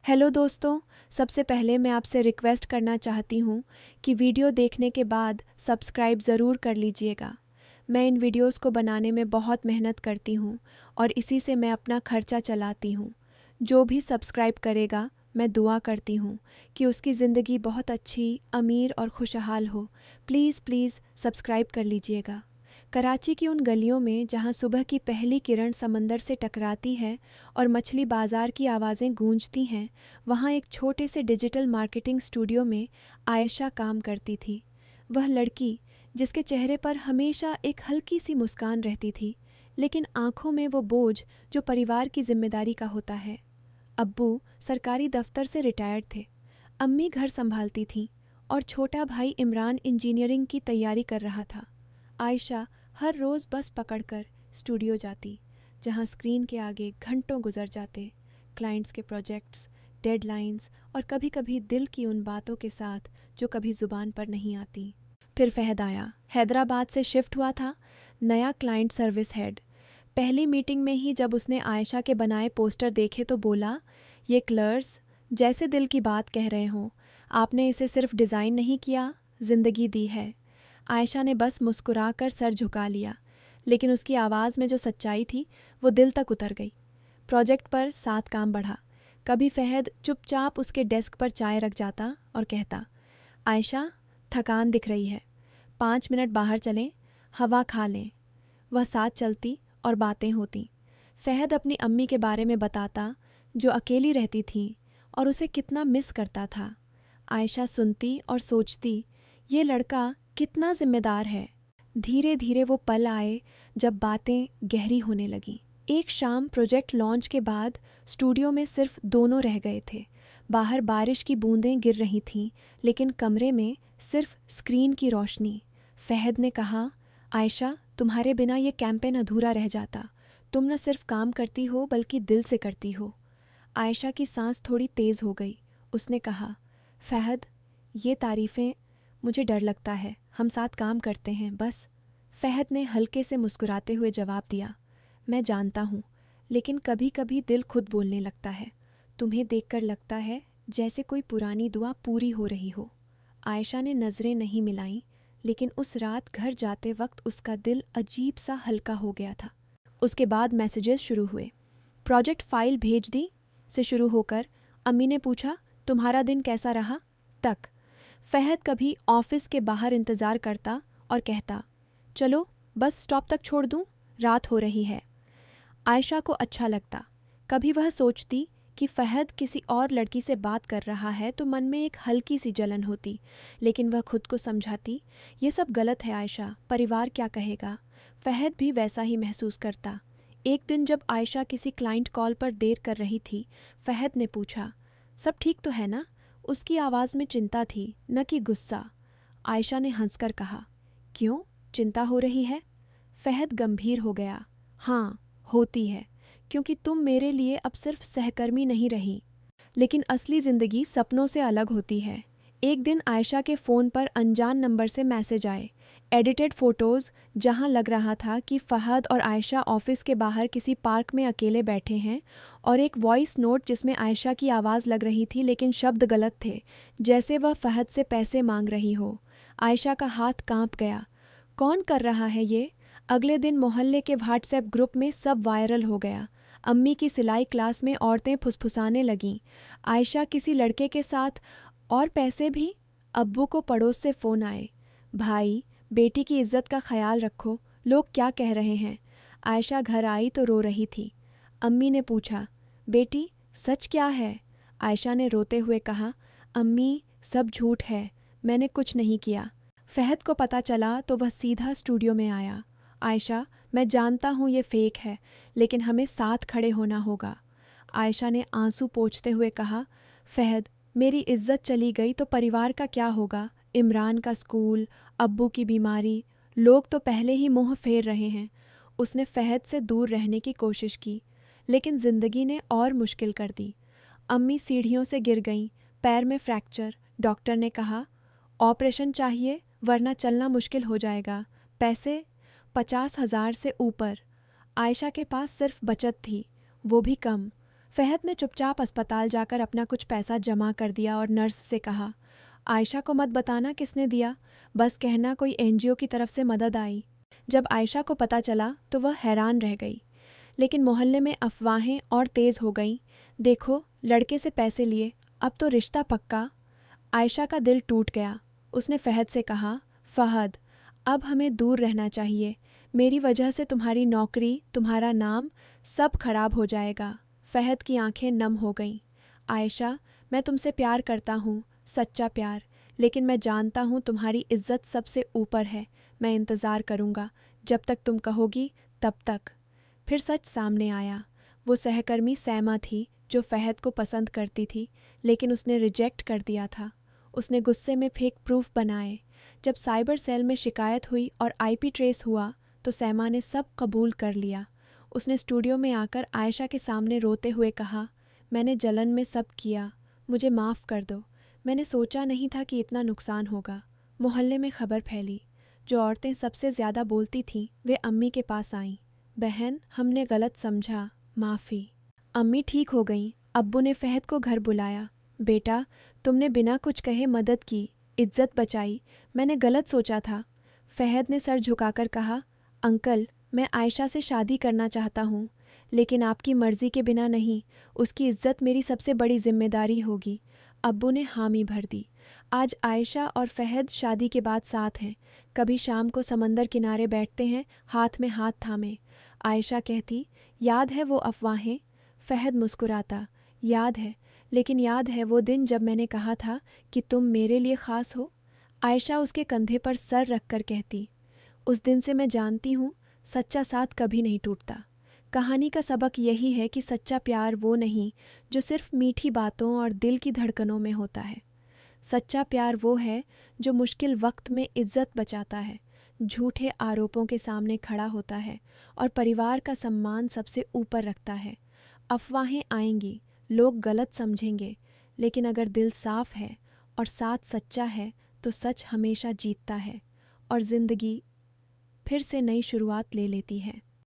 Hello दोस्तों, सबसे पहले मैं आपसे रिक्वेस्ट करना चाहती हूँ कि वीडियो देखने के बाद सब्सक्राइब ज़रूर कर लीजिएगा। मैं इन वीडियोस को बनाने में बहुत मेहनत करती हूँ और इसी से मैं अपना खर्चा चलाती हूँ। जो भी सब्सक्राइब करेगा, मैं दुआ करती हूँ कि उसकी ज़िंदगी बहुत अच्छी, अमीर और खुशहाल हो। प्लीज़ प्लीज़ सब्सक्राइब कर लीजिएगा। कराची की उन गलियों में जहाँ सुबह की पहली किरण समंदर से टकराती है और मछली बाज़ार की आवाज़ें गूंजती हैं, वहाँ एक छोटे से डिजिटल मार्केटिंग स्टूडियो में आयशा काम करती थी। वह लड़की जिसके चेहरे पर हमेशा एक हल्की सी मुस्कान रहती थी, लेकिन आंखों में वो बोझ जो परिवार की जिम्मेदारी का होता है। अब्बू सरकारी दफ्तर से रिटायर्ड थे, अम्मी घर संभालती थीं और छोटा भाई इमरान इंजीनियरिंग की तैयारी कर रहा था। आयशा हर रोज़ बस पकड़कर स्टूडियो जाती, जहाँ स्क्रीन के आगे घंटों गुजर जाते, क्लाइंट्स के प्रोजेक्ट्स, डेडलाइंस और कभी कभी दिल की उन बातों के साथ जो कभी ज़ुबान पर नहीं आती। फिर फहद आया, हैदराबाद से शिफ्ट हुआ था, नया क्लाइंट सर्विस हेड। पहली मीटिंग में ही जब उसने आयशा के बनाए पोस्टर देखे तो बोला, ये कलर्स जैसे दिल की बात कह रहे हों। आपने इसे सिर्फ डिज़ाइन नहीं किया, ज़िंदगी दी है। आयशा ने बस मुस्कुराकर सर झुका लिया, लेकिन उसकी आवाज़ में जो सच्चाई थी वो दिल तक उतर गई। प्रोजेक्ट पर साथ काम बढ़ा। कभी फहद चुपचाप उसके डेस्क पर चाय रख जाता और कहता, आयशा थकान दिख रही है, 5 मिनट बाहर चलें, हवा खा लें। वह साथ चलती और बातें होती। फहद अपनी अम्मी के बारे में बताता, जो अकेली रहती थी और उसे कितना मिस करता था। आयशा सुनती और सोचती, ये लड़का कितना जिम्मेदार है। धीरे धीरे वो पल आए जब बातें गहरी होने लगीं। एक शाम प्रोजेक्ट लॉन्च के बाद स्टूडियो में सिर्फ दोनों रह गए थे। बाहर बारिश की बूंदें गिर रही थीं, लेकिन कमरे में सिर्फ स्क्रीन की रोशनी। फहद ने कहा, आयशा तुम्हारे बिना ये कैंपेन अधूरा रह जाता। तुम न सिर्फ काम करती हो बल्कि दिल से करती हो। आयशा की सांस थोड़ी तेज़ हो गई। उसने कहा, फहद ये तारीफ़ें, मुझे डर लगता है। हम साथ काम करते हैं बस। फहद ने हल्के से मुस्कुराते हुए जवाब दिया, मैं जानता हूँ, लेकिन कभी कभी दिल खुद बोलने लगता है। तुम्हें देखकर लगता है जैसे कोई पुरानी दुआ पूरी हो रही हो। आयशा ने नज़रें नहीं मिलाईं, लेकिन उस रात घर जाते वक्त उसका दिल अजीब सा हल्का हो गया था। उसके बाद मैसेजेस शुरू हुए। प्रोजेक्ट फाइल भेज दी से शुरू होकर अम्मी ने पूछा, तुम्हारा दिन कैसा रहा तक। फहद कभी ऑफिस के बाहर इंतज़ार करता और कहता, चलो बस स्टॉप तक छोड़ दूँ, रात हो रही है। आयशा को अच्छा लगता। कभी वह सोचती कि फहद किसी और लड़की से बात कर रहा है तो मन में एक हल्की सी जलन होती, लेकिन वह खुद को समझाती, ये सब गलत है आयशा, परिवार क्या कहेगा। फहद भी वैसा ही महसूस करता। एक दिन जब आयशा किसी क्लाइंट कॉल पर देर कर रही थी, फहद ने पूछा, सब ठीक तो है ना। उसकी आवाज़ में चिंता थी, न कि गुस्सा। आयशा ने हंसकर कहा, क्यों चिंता हो रही है। फहद गंभीर हो गया, हाँ होती है, क्योंकि तुम मेरे लिए अब सिर्फ सहकर्मी नहीं रही। लेकिन असली ज़िंदगी सपनों से अलग होती है। एक दिन आयशा के फ़ोन पर अनजान नंबर से मैसेज आए, एडिटेड फ़ोटोज़, जहां लग रहा था कि फहद और आयशा ऑफिस के बाहर किसी पार्क में अकेले बैठे हैं, और एक वॉइस नोट जिसमें आयशा की आवाज़ लग रही थी लेकिन शब्द गलत थे, जैसे वह फहद से पैसे मांग रही हो। आयशा का हाथ कांप गया। कौन कर रहा है ये। अगले दिन मोहल्ले के व्हाट्सएप ग्रुप में सब वायरल हो गया। अम्मी की सिलाई क्लास में औरतें फुसफुसाने लगीं, आयशा किसी लड़के के साथ, और पैसे भी। अब्बू को पड़ोस से फ़ोन आए, भाई बेटी की इज्जत का ख्याल रखो, लोग क्या कह रहे हैं। आयशा घर आई तो रो रही थी। अम्मी ने पूछा, बेटी सच क्या है। आयशा ने रोते हुए कहा, अम्मी सब झूठ है, मैंने कुछ नहीं किया। फहद को पता चला तो वह सीधा स्टूडियो में आया। आयशा मैं जानता हूँ ये फेक है, लेकिन हमें साथ खड़े होना होगा। आयशा ने आंसू पोंछते हुए कहा, फहद मेरी इज्जत चली गई तो परिवार का क्या होगा। इमरान का स्कूल, अब्बू की बीमारी, लोग तो पहले ही मुंह फेर रहे हैं। उसने फहद से दूर रहने की कोशिश की, लेकिन ज़िंदगी ने और मुश्किल कर दी। अम्मी सीढ़ियों से गिर गईं, पैर में फ्रैक्चर। डॉक्टर ने कहा, ऑपरेशन चाहिए वरना चलना मुश्किल हो जाएगा। पैसे 50,000 से ऊपर। आयशा के पास सिर्फ बचत थी, वो भी कम। फहद ने चुपचाप अस्पताल जाकर अपना कुछ पैसा जमा कर दिया और नर्स से कहा, आयशा को मत बताना किसने दिया, बस कहना कोई एनजीओ की तरफ से मदद आई। जब आयशा को पता चला तो वह हैरान रह गई। लेकिन मोहल्ले में अफवाहें और तेज़ हो गईं। देखो, लड़के से पैसे लिए, अब तो रिश्ता पक्का। आयशा का दिल टूट गया। उसने फहद से कहा, फहद, अब हमें दूर रहना चाहिए। मेरी वजह से तुम्हारी नौकरी, तुम्हारा नाम, सब खराब हो जाएगा। फहद की आंखें नम हो गईं। आयशा, मैं तुमसे प्यार करता हूँ, सच्चा प्यार, लेकिन मैं जानता हूँ तुम्हारी इज्जत सबसे ऊपर है। मैं इंतज़ार करूँगा, जब तक तुम कहोगी तब तक। फिर सच सामने आया। वो सहकर्मी सैमा थी जो फहद को पसंद करती थी, लेकिन उसने रिजेक्ट कर दिया था। उसने गुस्से में फेक प्रूफ बनाए। जब साइबर सेल में शिकायत हुई और आईपी ट्रेस हुआ तो सैमा ने सब कबूल कर लिया। उसने स्टूडियो में आकर आयशा के सामने रोते हुए कहा, मैंने जलन में सब किया, मुझे माफ़ कर दो। मैंने सोचा नहीं था कि इतना नुकसान होगा। मोहल्ले में खबर फैली। जो औरतें सबसे ज़्यादा बोलती थीं वे अम्मी के पास आईं। बहन, हमने गलत समझा, माफ़ी। अम्मी ठीक हो गईं। अब्बू ने फहद को घर बुलाया। बेटा, तुमने बिना कुछ कहे मदद की, इज्जत बचाई। मैंने गलत सोचा था। फहद ने सर झुकाकर कहा, अंकल, मैं आयशा से शादी करना चाहता हूँ, लेकिन आपकी मर्ज़ी के बिना नहीं। उसकी इज्जत मेरी सबसे बड़ी जिम्मेदारी होगी। अब्बू ने हामी भर दी। आज आयशा और फहद शादी के बाद साथ हैं। कभी शाम को समंदर किनारे बैठते हैं, हाथ में हाथ थामे। आयशा कहती, याद है वो अफवाहें? फहद मुस्कुराता, याद है, लेकिन याद है वो दिन जब मैंने कहा था कि तुम मेरे लिए ख़ास हो? आयशा उसके कंधे पर सर रखकर कहती, उस दिन से मैं जानती हूँ सच्चा साथ कभी नहीं टूटता। कहानी का सबक यही है कि सच्चा प्यार वो नहीं जो सिर्फ मीठी बातों और दिल की धड़कनों में होता है। सच्चा प्यार वो है जो मुश्किल वक्त में इज्जत बचाता है, झूठे आरोपों के सामने खड़ा होता है और परिवार का सम्मान सबसे ऊपर रखता है। अफवाहें आएंगी, लोग गलत समझेंगे, लेकिन अगर दिल साफ है और साथ सच्चा है तो सच हमेशा जीतता है और ज़िंदगी फिर से नई शुरुआत ले लेती है।